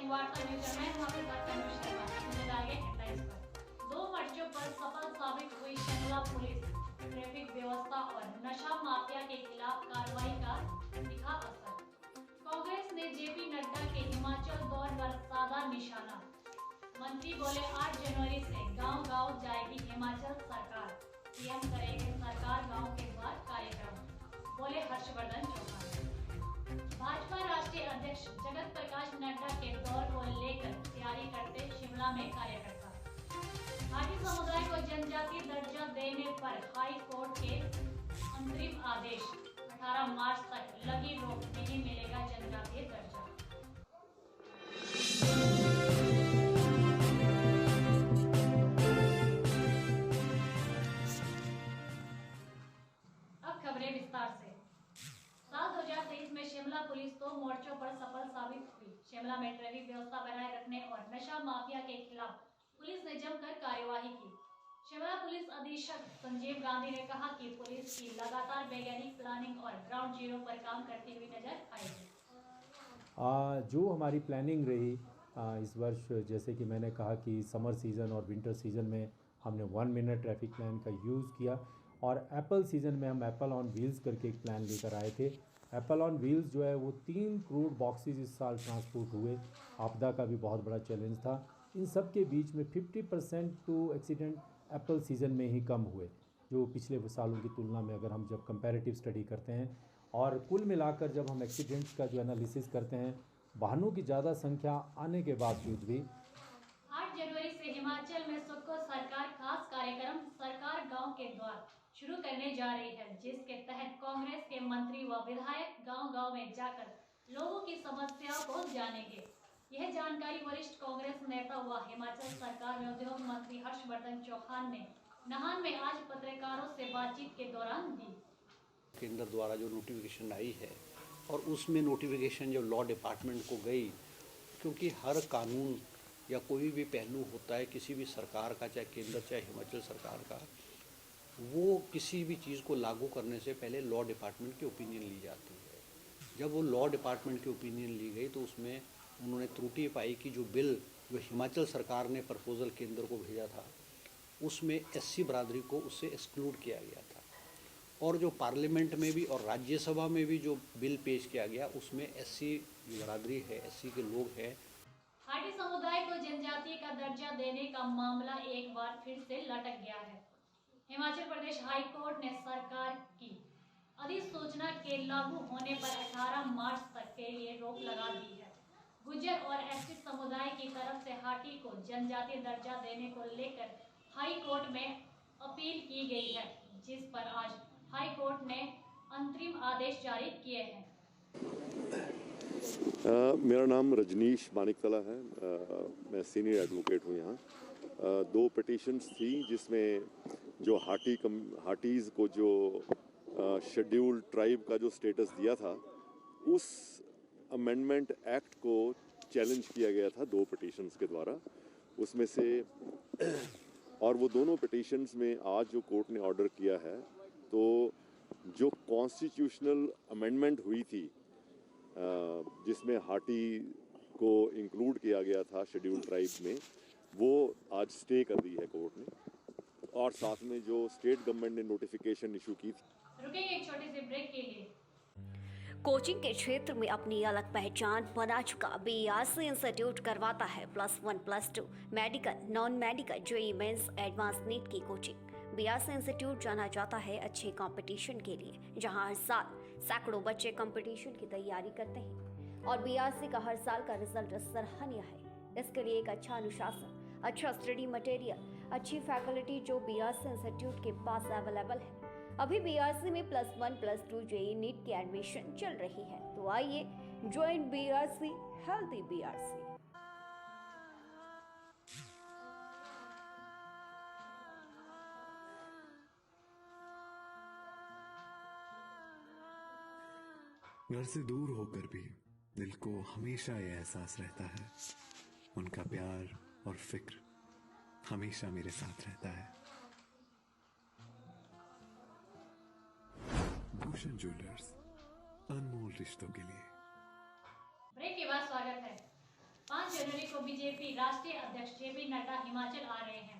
Morning वार्ता news में आपके साथ तनुष शर्मा। नजर आगे हेडलाइंस पर। 2 मोर्चों पर सफल साबित हुई शिमला पुलिस। ट्रैफिक व्यवस्था और नशा माफिया के खिलाफ कार्रवाई का दिखा असर। कांग्रेस ने जेपी नड्डा के हिमाचल दौरे पर साधा निशाना। मंत्री बोले 8 जनवरी से गांव-गांव जाएगी हिमाचल सरकार। सीएम करेंगे सरकार गांव के द्वार कार्यक्रम, बोले हर्षवर्धन चौहान। भाजपा राष्ट्रीय अध्यक्ष जगत प्रकाश नड्डा के दौरे को लेकर तैयारी करते शिमला में कार्यकर्ता। हाटी समुदाय को जनजातीय दर्जा देने पर हाई कोर्ट के अंतरिम आदेश। 18 मार्च तक लगी रोक, नहीं मिलेगा जनजातीय दर्जा। अब खबरें विस्तार से। साल 2023 में शिमला पुलिस 2 मोर्चों पर सफल साबित हुई। शिमला में ट्रैफिक व्यवस्था बनाए रखने और नशा माफिया के खिलाफ पुलिस ने जमकर कार्यवाही की। शिमला पुलिस अधीक्षक संजीव गांधी ने कहा कि पुलिस की लगातार वैज्ञानिक प्लानिंग और ग्राउंड जीरो पर काम करती हुई नजर आएगी। जो हमारी प्लानिंग रही इस वर्ष, जैसे कि मैंने कहा कि समर सीज़न और विंटर सीज़न में हमने 1 मिनट ट्रैफिक प्लान का यूज़ किया, और एप्पल सीज़न में हम एप्पल ऑन व्हील्स करके एक प्लान लेकर आए थे। एप्पल ऑन व्हील्स जो है वो 3 करोड़ बॉक्सेस इस साल ट्रांसपोर्ट हुए। आपदा का भी बहुत बड़ा चैलेंज था। इन सब के बीच में 50% टू एक्सीडेंट एप्पल सीज़न में ही कम हुए, जो पिछले सालों की तुलना में अगर हम जब कंपैरेटिव स्टडी करते हैं। और कुल मिलाकर जब हम एक्सीडेंट्स का जो एनालिसिस करते हैं, वाहनों की ज़्यादा संख्या आने के बावजूद भी 8 जनवरी से हिमाचल में सबको सरकार खास कार्यक्रम सरकार गांव के द्वार शुरू करने जा रही है, जिसके तहत कांग्रेस के मंत्री व विधायक गांव-गांव में जाकर लोगों की समस्याओं को जानेंगे। यह जानकारी वरिष्ठ कांग्रेस नेता व हिमाचल सरकार में उद्योग मंत्री हर्षवर्धन चौहान ने नाहन में आज पत्रकारों से बातचीत के दौरान दी। केंद्र द्वारा जो नोटिफिकेशन आई है, और उसमें नोटिफिकेशन जो लॉ डिपार्टमेंट को गई, क्योंकि हर कानून या कोई भी पहलू होता है किसी भी सरकार का, चाहे केंद्र चाहे हिमाचल सरकार का, वो किसी भी चीज़ को लागू करने से पहले लॉ डिपार्टमेंट की ओपिनियन ली जाती है। जब वो लॉ डिपार्टमेंट की ओपिनियन ली गई तो उसमें उन्होंने त्रुटि पाई कि जो बिल जो हिमाचल सरकार ने प्रपोजल केंद्र को भेजा था, उसमें एससी बरादरी को उससे एक्सक्लूड किया गया था। और जो पार्लियामेंट में भी और राज्यसभा में भी जो बिल पेश किया गया, उसमें एससी बरादरी है, एससी के लोग हैं। हाटी समुदाय को जनजातीय का दर्जा देने का मामला एक बार फिर से लटक गया है। हिमाचल प्रदेश हाई कोर्ट ने सरकार की अधिसूचना के लागू होने पर 18 मार्च तक के लिए रोक लगा दी है। गुज्जर और एसटी समुदाय की तरफ से हाटी को जनजातीय दर्जा देने को लेकर हाई कोर्ट में अपील की गई है, जिस पर आज हाई कोर्ट ने अंतरिम आदेश जारी किए हैं। मेरा नाम रजनीश मानिकतला है। मैं सीनियर एडवोकेट हूँ यहाँ। 2 पिटिशन्स थी, जिसमें जो हाटीज़ को जो शेड्यूल्ड ट्राइब का जो स्टेटस दिया था, उस अमेंडमेंट एक्ट को चैलेंज किया गया था 2 पिटिशन्स के द्वारा। उसमें से और वो दोनों पिटिशन्स में आज जो कोर्ट ने ऑर्डर किया है, तो जो कॉन्स्टिट्यूशनल अमेंडमेंट हुई थी, जिसमें हाटी को इंक्लूड किया गया था शेड्यूल्ड ट्राइब में, वो आज स्टे कर दी है कोर्ट ने। और साथ में जो स्टेट गवर्नमेंट ने नोटिफिकेशन इशू की थी। रुकेंगे एक छोटे से ब्रेक के लिए। कोचिंग के क्षेत्र में अपनी अलग पहचान बना चुका बीआरसी इंस्टीट्यूट करवाता है +1 +2 medical, non medical, JEE mains, advance NEET की कोचिंग। बीआरसी इंस्टीट्यूट जाना जाता है अच्छे कंपटीशन के लिए, जहां हर साल सैकड़ों बच्चे कंपटीशन की तैयारी करते हैं, और बीआरसी का हर साल का रिजल्ट सराहनीय है। इसके लिए एक अच्छा अनुशासन, अच्छा स्टडी मटेरियल, अच्छी फैकल्टी जो बीआरसी इंस्टीट्यूट के पास अवेलेबल है। अभी बीआरसी में +1 +2 जेईई नीट की एडमिशन चल रही है, तो आइए ज्वाइन बीआरसी, हेल्दी बीआरसी। घर से दूर होकर भी दिल को हमेशा यह एहसास रहता है, उनका प्यार और फिक्र हमेशा मेरे साथ रहता है। भूषण ज्वेलर्स, अनमोल रिश्तों के लिए। ब्रेक के बाद स्वागत है। 5 जनवरी को बीजेपी राष्ट्रीय अध्यक्ष जेपी नड्डा हिमाचल आ रहे हैं।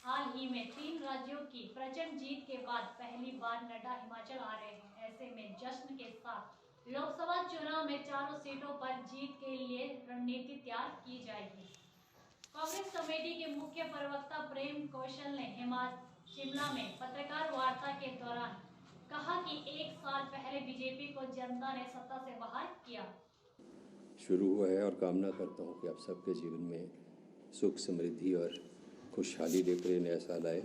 हाल ही में 3 राज्यों की प्रचंड जीत के बाद पहली बार नड्डा हिमाचल आ रहे हैं। ऐसे में जश्न के साथ लोकसभा चुनाव में चारों सीटों पर जीत के लिए रणनीति तैयार की जाएगी। कांग्रेस कमेटी के मुख्य प्रवक्ता प्रेम कौशल ने शिमला में पत्रकार वार्ता के दौरान कहा कि 1 साल पहले बीजेपी को जनता ने सत्ता से बाहर किया शुरू हुआ है और कामना करता हूं कि आप सबके जीवन में सुख, समृद्धि और खुशहाली लेकर नया साल आए।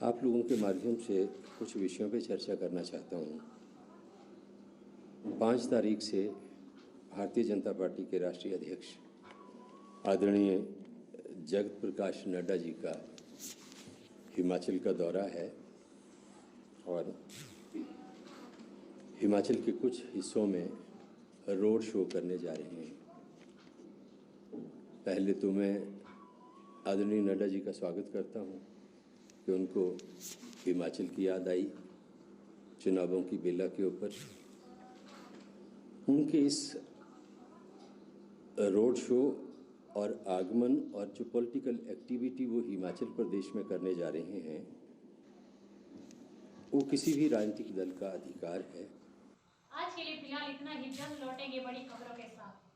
आप लोगों के माध्यम से कुछ विषयों पे चर्चा करना चाहता हूं। 5 तारीख से भारतीय जनता पार्टी के राष्ट्रीय अध्यक्ष आदरणीय जगत प्रकाश नड्डा जी का हिमाचल का दौरा है और हिमाचल के कुछ हिस्सों में रोड शो करने जा रहे हैं। पहले तो मैं आदरणीय नड्डा जी का स्वागत करता हूं कि उनको हिमाचल की याद आई चुनावों की बेला के ऊपर। उनके इस रोड शो और आगमन और जो पॉलिटिकल एक्टिविटी वो हिमाचल प्रदेश में करने जा रहे हैं, वो किसी भी राजनीतिक दल का अधिकार है। आज के लिए फिलहाल इतना ही। जल्द लौटेंगे बड़ी खबरों के साथ।